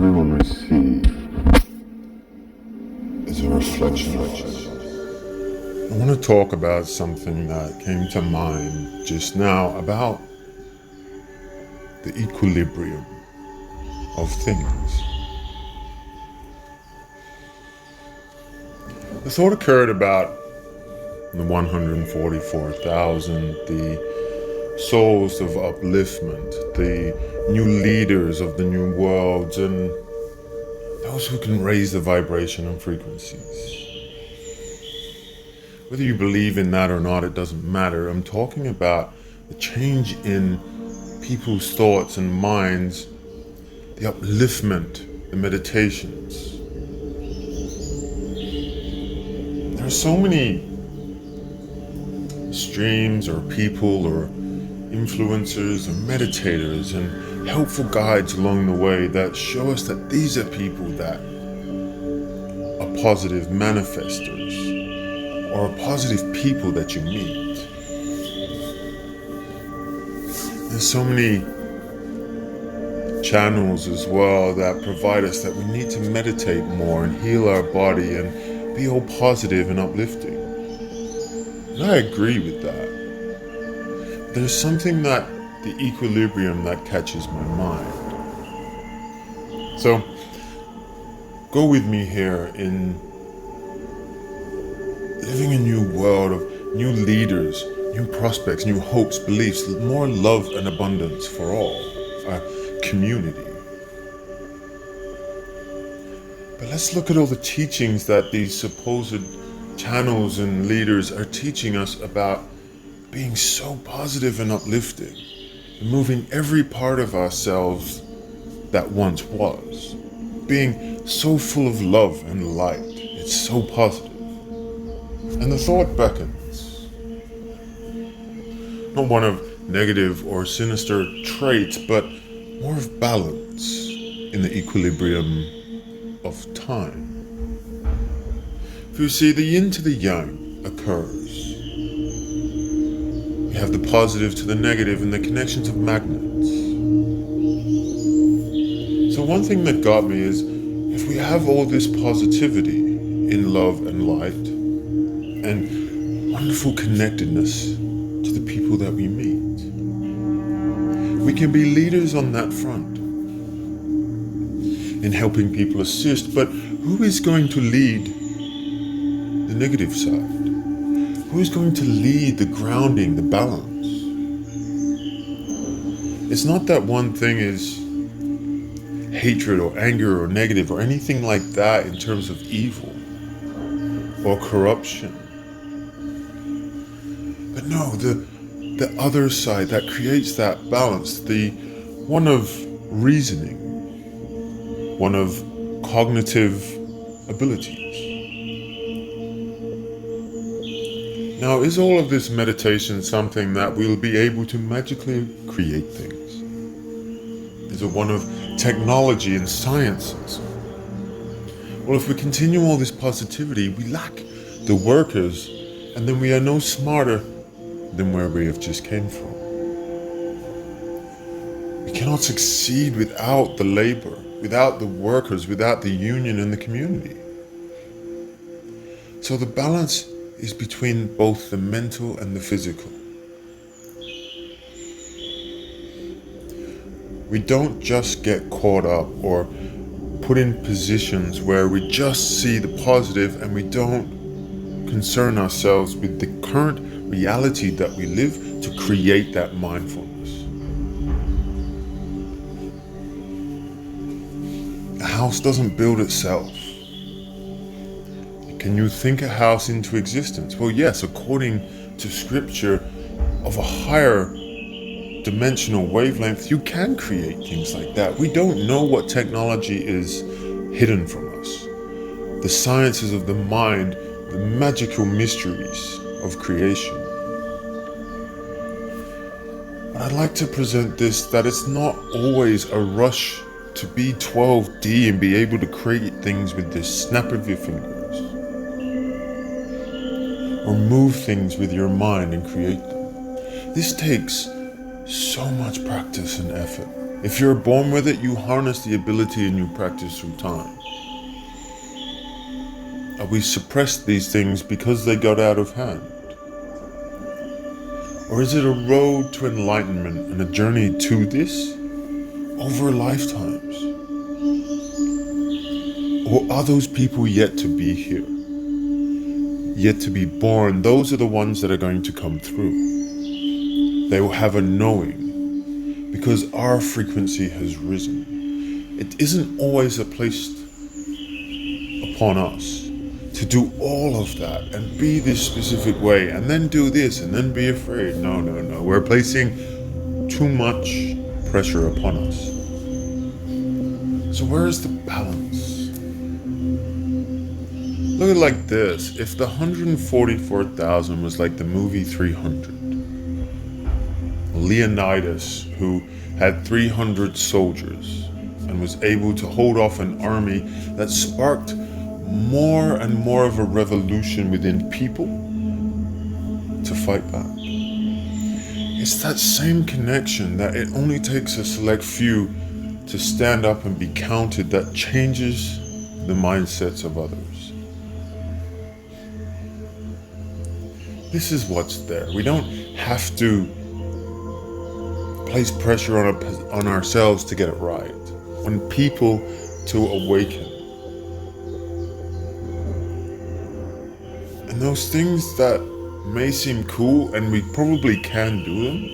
everyone receive is a reflection of us. I want to talk about something that came to mind just now about the equilibrium of things. The thought occurred about the 144,000, the souls of upliftment, the new leaders of the new worlds, and those who can raise the vibration and frequencies. Whether you believe in that or not, it doesn't matter. I'm talking about the change in people's thoughts and minds, the upliftment, the meditations. There are so many streams or people or influencers or meditators and helpful guides along the way that show us that these are people that are positive manifestors or positive people that you meet. There's so many channels as well that provide us that we need to meditate more and heal our body and be all positive and uplifting. And I agree with that. There's something that the equilibrium that catches my mind. So go with me here in living a new world of new leaders, new prospects, new hopes, beliefs, more love and abundance for all, our community. But let's look at all the teachings that these supposed channels and leaders are teaching us about being so positive and uplifting, and moving every part of ourselves that once was, being so full of love and light. It's so positive. And the thought beckons, not one of negative or sinister traits, but more of balance in the equilibrium of time. For you see, the yin to the yang occurs. We have the positive to the negative and the connections of magnets. So one thing that got me is, if we have all this positivity in love and light, and wonderful connectedness to the people that we meet, we can be leaders on that front in helping people assist. But who is going to lead the negative side? Who is going to lead the grounding, the balance? It's not that one thing is hatred or anger or negative or anything like that in terms of evil or corruption. But no, the other side that creates that balance, the one of reasoning, one of cognitive abilities. Now, is all of this meditation something that we'll be able to magically create things? Is it one of technology and sciences? Well, if we continue all this positivity, we lack the workers, and then we are no smarter than where we have just came from. We cannot succeed without the labor, without the workers, without the union and the community. So the balance is between both the mental and the physical. We don't just get caught up or put in positions where we just see the positive and we don't concern ourselves with the current reality that we live to create that mindfulness. A house doesn't build itself. Can you think a house into existence? Well, yes, according to scripture of a higher dimensional wavelength, you can create things like that. We don't know what technology is hidden from us. The sciences of the mind, the magical mysteries of creation. But I'd like to present this, that it's not always a rush to be 12D and be able to create things with the snap of your fingers. Or move things with your mind and create them. This takes so much practice and effort. If you're born with it, you harness the ability and you practice through time. We suppress these things because they got out of hand? Or is it a road to enlightenment and a journey to this over lifetimes? Or are those people yet to be here? Yet to be born? Those are the ones that are going to come through. They will have a knowing because our frequency has risen. It isn't always placed upon us to do all of that and be this specific way and then do this and then be afraid. No. We're placing too much pressure upon us. So where is the balance? Look at it like this. If the 144,000 was like the movie 300, Leonidas, who had 300 soldiers and was able to hold off an army that sparked more and more of a revolution within people to fight back. It's that same connection that it only takes a select few to stand up and be counted that changes the mindsets of others. This is what's there. We don't have to place pressure on ourselves to get it right, on people to awaken. And those things that may seem cool, and we probably can do them,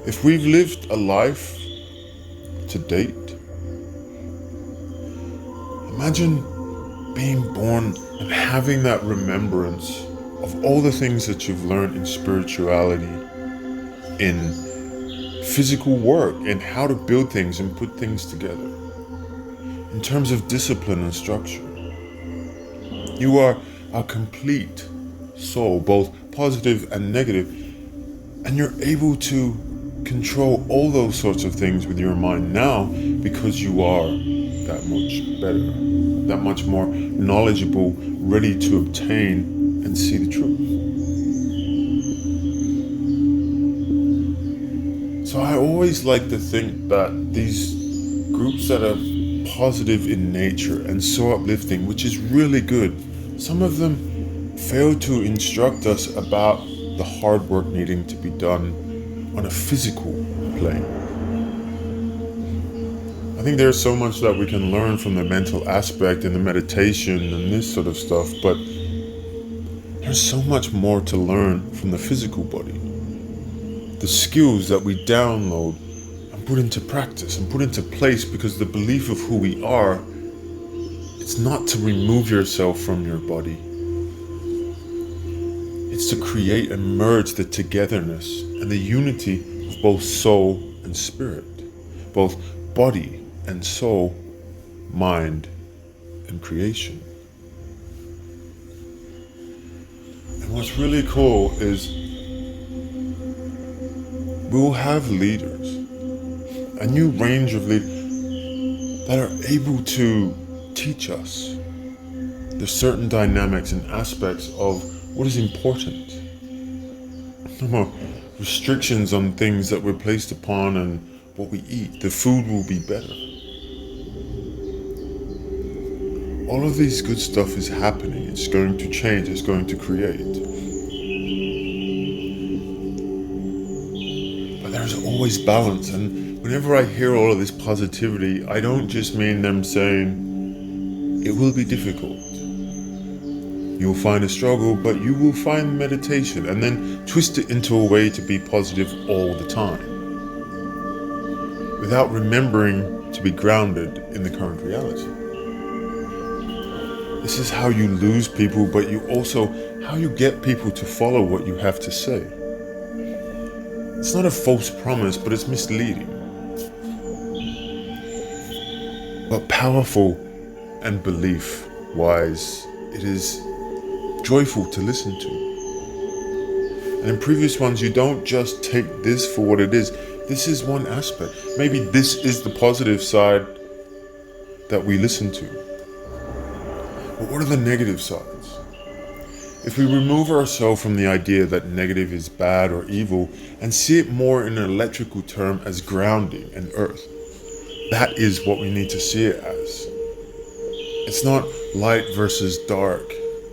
if we've lived a life to date, imagine being born and having that remembrance of all the things that you've learned in spirituality, in physical work, in how to build things and put things together, in terms of discipline and structure. You are a complete soul, both positive and negative, and you're able to control all those sorts of things with your mind now because you are that much better, that much more knowledgeable, ready to obtain and see the truth. So I always like to think that these groups that are positive in nature and so uplifting, which is really good, some of them fail to instruct us about the hard work needing to be done on a physical plane. I think there's so much that we can learn from the mental aspect and the meditation and this sort of stuff, but there's so much more to learn from the physical body. The skills that we download and put into practice and put into place, because the belief of who we are, it's not to remove yourself from your body. It's to create and merge the togetherness and the unity of both soul and spirit, both body and soul, mind and creation. And what's really cool is we will have leaders, a new range of leaders that are able to teach us the certain dynamics and aspects of what is important. No more restrictions on things that we're placed upon and what we eat. The food will be better. All of these good stuff is happening. It's going to change. It's going to create. But there's always balance. And whenever I hear all of this positivity, I don't just mean them saying it will be difficult. You'll find a struggle, but you will find meditation, and then twist it into a way to be positive all the time, without remembering to be grounded in the current reality. This is how you lose people, but you also how you get people to follow what you have to say. It's not a false promise, but it's misleading. But powerful and belief-wise, it is joyful to listen to. And in previous ones, you don't just take this for what it is. This is one aspect. Maybe this is the positive side that we listen to. But what are the negative sides? If we remove ourselves from the idea that negative is bad or evil and see it more in an electrical term as grounding and earth, that is what we need to see it as. It's not light versus dark.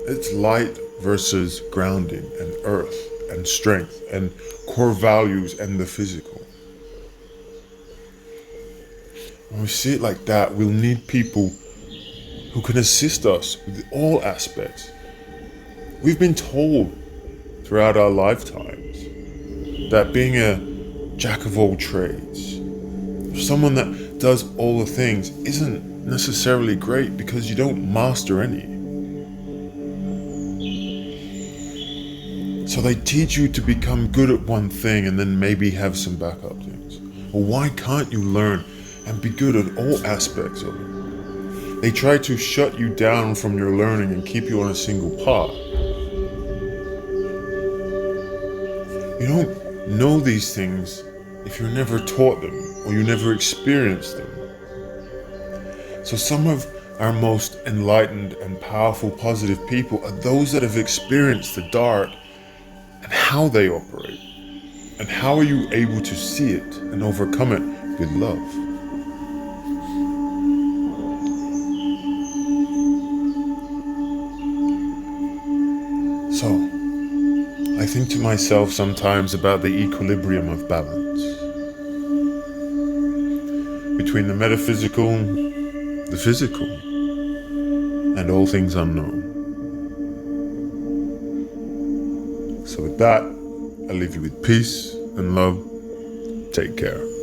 It's light versus grounding and earth and strength and core values and the physical. When we see it like that, we'll need people who can assist us with all aspects. We've been told throughout our lifetimes that being a jack of all trades, or someone that does all the things, isn't necessarily great because you don't master any. So they teach you to become good at one thing and then maybe have some backup things. Well, why can't you learn and be good at all aspects of it? They try to shut you down from your learning and keep you on a single path. You don't know these things if you're never taught them or you never experienced them. So some of our most enlightened and powerful positive people are those that have experienced the dark and how they operate. And how are you able to see it and overcome it with love? So, I think to myself sometimes about the equilibrium of balance between the metaphysical, the physical, and all things unknown. So with that, I leave you with peace and love. Take care.